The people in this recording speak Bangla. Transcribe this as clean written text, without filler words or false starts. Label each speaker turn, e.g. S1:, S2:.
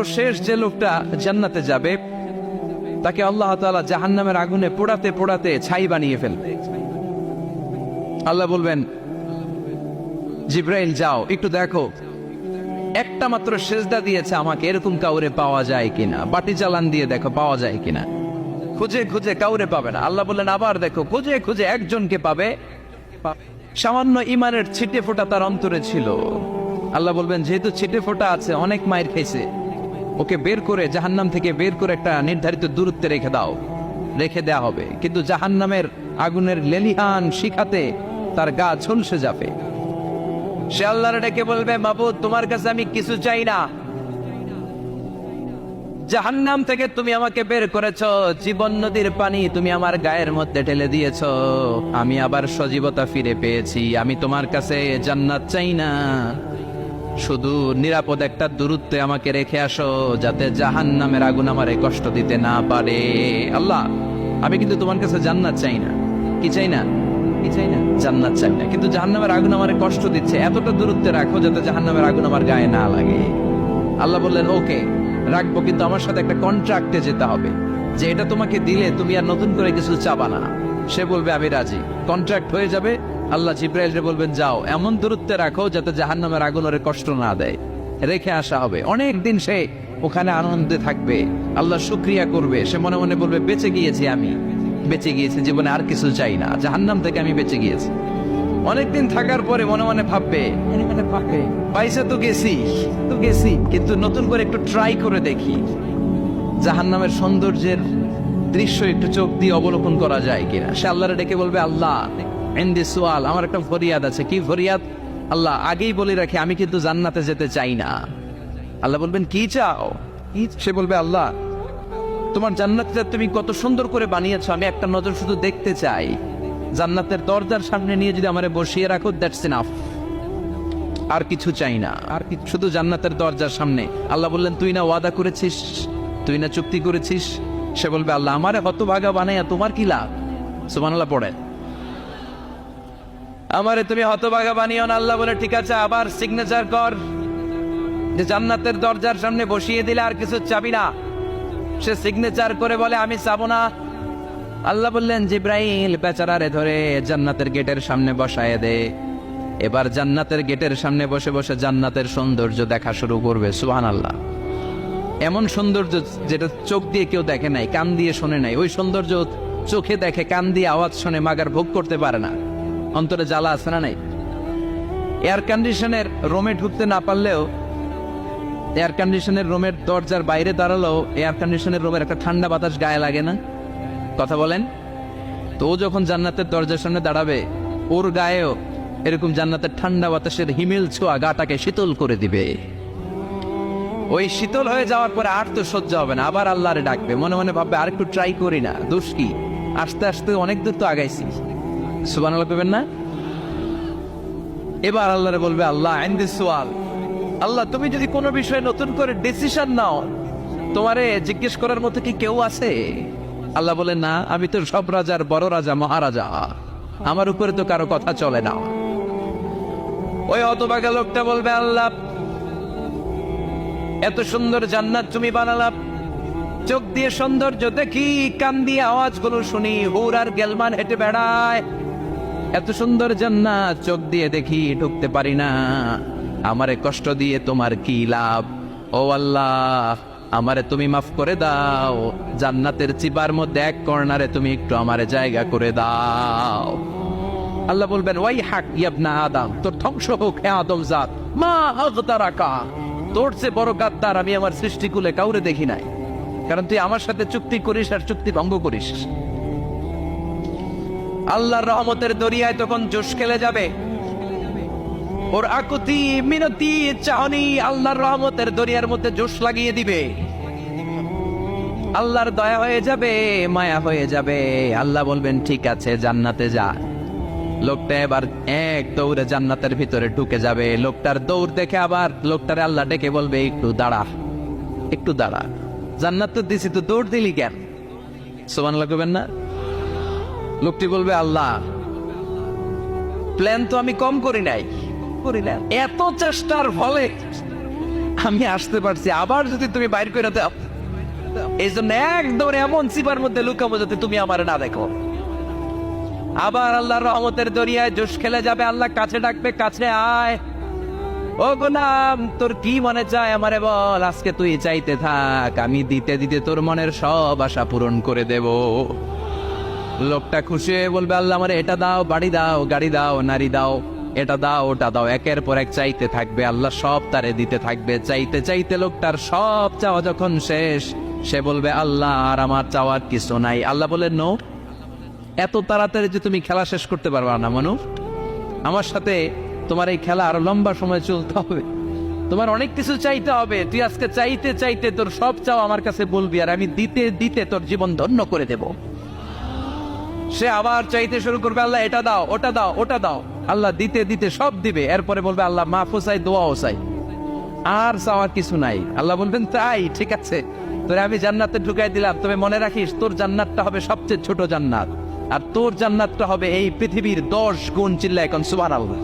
S1: সর্বশেষ যে লোকটা জান্নাতে যাবে তাকে আল্লাহ তাআলা জাহান্নামের আগুনে পোড়াতে পোড়াতে ছাই বানিয়ে ফেলবে। আল্লাহ বলবেন, জিব্রাইল যাও একটু দেখো, একটা মাত্র সেজদা দিয়েছে আমাকে, এরকম কাউরে পাওয়া যায় কিনা, বাটি চালান দিয়ে দেখো পাওয়া যায় কিনা। খুঁজে খুঁজে কাউরে পাবে না। আল্লাহ বললেন আবার দেখো, খুঁজে খুঁজে একজনকে পাবে, সামান্য ইমানের ছিটে ফোঁটা তার অন্তরে ছিল। আল্লাহ বলবেন যেহেতু ছিটে ফোঁটা আছে, অনেক মায়ের খেয়েছে, ওকে বের করে জাহান্নাম থেকে বের করে একটা নির্ধারিত দূরত্বে রেখে দাও। রেখে দেয়া হবে, কিন্তু জাহান্নামের আগুনের লেলিহান শিখাতে তার গা ঝলসে যাবে। সে আল্লাহর ডেকে বলবে, মাবুদ তোমার কাছে আমি কিছু চাই না, জাহান্নাম থেকে তুমি আমাকে বের করেছো, জীবন নদীর পানি তুমি আমার গায়ের মধ্যে ঢেলে দিয়েছো, আমি আবার সজীবতা ফিরে পেয়েছি। আমি তোমার কাছে জান্নাত চাই না, শুধু নিরাপদ একটা দূরত্বে আমাকে রেখে আসো, যাতে জাহান্নামের আগুন আমারে কষ্ট দিতে না পারে। আল্লাহ আমি কিন্তু তোমার কাছে জান্নাত চাই না। কি চাই না? কি চাই না? জান্নাত চাই না, কিন্তু জাহান্নামের আগুন আমারে কষ্ট দিচ্ছে, এতটা দূরত্বে রাখো যাতে জাহান্নামের আগুন আমার গায়ে না লাগে। আল্লাহ বললেন ওকে রাখবো, কিন্তু আমার সাথে একটা কন্ট্রাক্টে যেতে হবে, যে এটা তোমাকে দিলে তুমি আর নতুন করে কিছু চাবা না। সে বলবে আমি রাজি, কন্ট্রাক্ট হয়ে যাবে। আল্লাহ জিব্রাইলকে বলবেন যাও এমন দূরত্বে রাখো যাতে জাহান্নামের আগুন ওরে কষ্ট না দেয়। রেখে আসা হবে, অনেক দিন সে ওখানে আনন্দে থাকবে, আল্লাহ শুকরিয়া করবে। সে মনে মনে বলবে বেঁচে গিয়েছি, আমি বেঁচে গিয়েছি, জীবনে আর কিছু চাই না, জাহান্নাম থেকে আমি বেঁচে গিয়েছি। অনেকদিন থাকার পরে মনে মনে ভাববে পাইছে তো গেছি, কিন্তু নতুন করে একটু ট্রাই করে দেখি, জাহান্নামের সৌন্দর্যের দৃশ্য একটু চোখ দিয়ে অবলোকন করা যায় কিনা। সে আল্লাহরে ডেকে বলবে, আল্লাহ ইনদি সুআল, আমার একটা ফরিয়াদ আছে। কি ফরিয়াদ? আল্লাহ আগেই বলে রাখি আমি কিন্তু জান্নাতে যেতে চাই না। আল্লাহ বলবেন কি চাও? সে বলবে আল্লাহ তোমার জান্নাতটা তুমি কত সুন্দর করে বানিয়েছো, আমি একটা নজর শুধু দেখতে চাই। জান্নাতের দরজার সামনে নিয়ে যদি আমারে বসিয়ে রাখো, দ্যাটস এনাফ, আর কিছু চাই না, আর শুধু জান্নাতের দরজার সামনে। আল্লাহ বললেন তুই না ওয়াদা করেছিস, তুই না চুক্তি করেছিস। সে বলবে আল্লাহ আমারে হতভাগা বানাইয়া তোমার কি লাভ? সুবহানাল্লাহ পড়ে, আমারে তুমি হতভাগা বানিও না। আল্লাহ বলে ঠিক আছে, আবার সিগনেচার কর যে জান্নাতের দরজার সামনে বসিয়ে দিলে আর কিছু চাবি না। সে সিগনেচার করে বলে আমি চাবো না। আল্লাহ বললেন জিব্রাইল বেচারারে ধরে জান্নাতের গেটের সামনে বসায় দে। এবার জান্নাতের গেটের সামনে বসে বসে জান্নাতের সৌন্দর্য দেখা শুরু করবে। সুবহানাল্লাহ, এমন সৌন্দর্য যেটা চোখ দিয়ে কেউ দেখে নাই, কান দিয়ে শোনে নাই। ওই সৌন্দর্য চোখে দেখে, কান দিয়ে আওয়াজ শোনে, মাগার ভোগ করতে পারে না। অন্তরে জ্বালা আছে না নাই? এয়ার কন্ডিশনের রুমে ঢুকতে না পারলেও, এয়ার কন্ডিশনের রুমের দরজার বাইরে দাঁড়ালেও এয়ার কন্ডিশনের রুমের একটা ঠান্ডা বাতাস গায়ে লাগে না? কথা বলেন তো। যখন জান্নাতের দরজার সামনে দাঁড়াবে, ওর গায়েও এরকম জান্নাতের ঠান্ডা বাতাসের হিমেল ছোঁয়া গাটাকে শীতল করে দিবে। ওই শীতল হয়ে যাওয়ার পরে আর তো সহ্য হবে না, আবার আল্লাহরে ডাকবে, মনে মনে ভাববে আর একটু ট্রাই করি না, দোষ কি, আস্তে আস্তে অনেক দূর তো আগাইছি। সুবহানাল্লাহ পেবেন না? এবার আল্লাহরে বলবে আল্লাহ ইনদি সুআল, আল্লাহ তুমি যদি কোনো বিষয়ে নতুন করে ডিসিশন নাও, তোমারে জিজ্ঞেস করার মতো কি কেউ আছে? আল্লাহ বলে না, আমি তো সব রাজার বড় রাজা, মহারাজা, আমার উপরে তো কারো কথা চলে না। ওই হতভাগা লোকটা বলবে আল্লাহ এত সুন্দর জান্নাত তুমি বানালাম, চোখ দিয়ে সৌন্দর্য দেখি, কান দিয়ে আওয়াজগুলো শুনি, হুর আর গেলমান হেঁটে বেড়ায়, এত সুন্দর জান্নাত চোখ দিয়ে দেখি, ঢুকতে পারি না, আমারে কষ্ট দিয়ে তোমার কি লাভ? ও আল্লাহ আমারে তুমি মাফ করে দাও, জান্নাতের চিবার মধ্যে এক কর্নারে তুমি একটু আমারে জায়গা করে দাও। আল্লাহ বলবেন ওয়াই হাক ইবনা আদম, তোর ধ্বংস হোক হে আদম জাত, মা আগতারাকা, তোর চেয়ে বড় গাদ্দার আমি আমার সৃষ্টিকুলে কাউরে দেখি নাই, কারণ তুই আমার সাথে চুক্তি করিস আর চুক্তি ভঙ্গ করিস। আল্লাহর রহমতের দরিয়ায় তখন জোশ খেলে যাবে, ওর আকুতি মিনতি চাহনি আল্লাহর রহমতের দরিয়ার মধ্যে জোশ লাগিয়ে দিবে। আল্লাহর দয়া হয়ে যাবে, মায়া হয়ে যাবে। আল্লাহ বলবেন ঠিক আছে জান্নাতে যা। লোকটা এবার এক দৌড়ে জান্নাতের ভিতরে ঢুকে যাবে। লোকটার দৌড় দেখে আবার লোকটারে আল্লাহ ডেকে বলবে একটু দাঁড়া, একটু দাঁড়া, জান্নাত তো দিছি, তো দৌড় দিলি কেন? সুবহানাল্লাহ কইবেন না? লোকটি বলবে আল্লাহ প্ল্যান তো আমি কম করি নাই, এত চেষ্টার ফলে আমি আসতে পারছি, আবার যদি তুমি বাইর করে দাও, এই জন্য একদম এমন চিপার মধ্যে লুকাবো যাতে তুমি আমার না দেখো। আবার আল্লাহর রহমতের দরিয়ায় জোশ খেলে যাবে, আল্লাহ কাছে ডাকবে, কাছে আয় ও গোলাম, তোর কি মনে চায় আমারে বল, আজকে তুই চাইতে থাক, আমি দিতে দিতে তোর মনের সব আশা পূরণ করে দেব। লোকটা খুশি হয়ে বলবে, আল্লাহ আমারে এটা দাও, বাড়ি দাও, গাড়ি দাও, নারী দাও, এটা দাও, ওটা দাও, একের পর এক চাইতে থাকবে, আল্লাহ সব তারে দিতে থাকবে। চাইতে চাইতে লোকটার সব চাওয়া যখন শেষ, সে বলবে, আল্লাহ আর আমার চাওয়ার কিছু নাই। আল্লাহ বলেন, নো, এত তাড়াতাড়ি যে তুমি খেলা শেষ করতে পারবা না মানুষ, আমার সাথে তোমার এই খেলা আরো লম্বা সময় চলতে হবে, তোমার অনেক কিছু চাইতে হবে। তুই আজকে চাইতে চাইতে তোর সব চাও আমার কাছে বলবি, আর আমি দিতে দিতে তোর জীবন ধন্য করে দেব। সে আবার চাইতে শুরু করবে, আল্লাহ এটা দাও, ওটা দাও, ওটা দাও, আল্লাহ দিতে দিতে সব দিবে। এরপরে বলবে, আল্লাহ মাফও চাই, দোয়াও চাই, আর চাওয়ার কিছু নাই। আল্লাহ বলবেন, তাই ঠিক আছে, তোরে আমি জান্নাতে ঢুকাই দিলাম, তবে মনে রাখিস তোর জান্নাতটা হবে সবচেয়ে ছোট জান্নাত, আর তোর জান্নাতটা হবে এই পৃথিবীর 10 গুণ। চিল্লা এখন সুবহানাল্লাহ।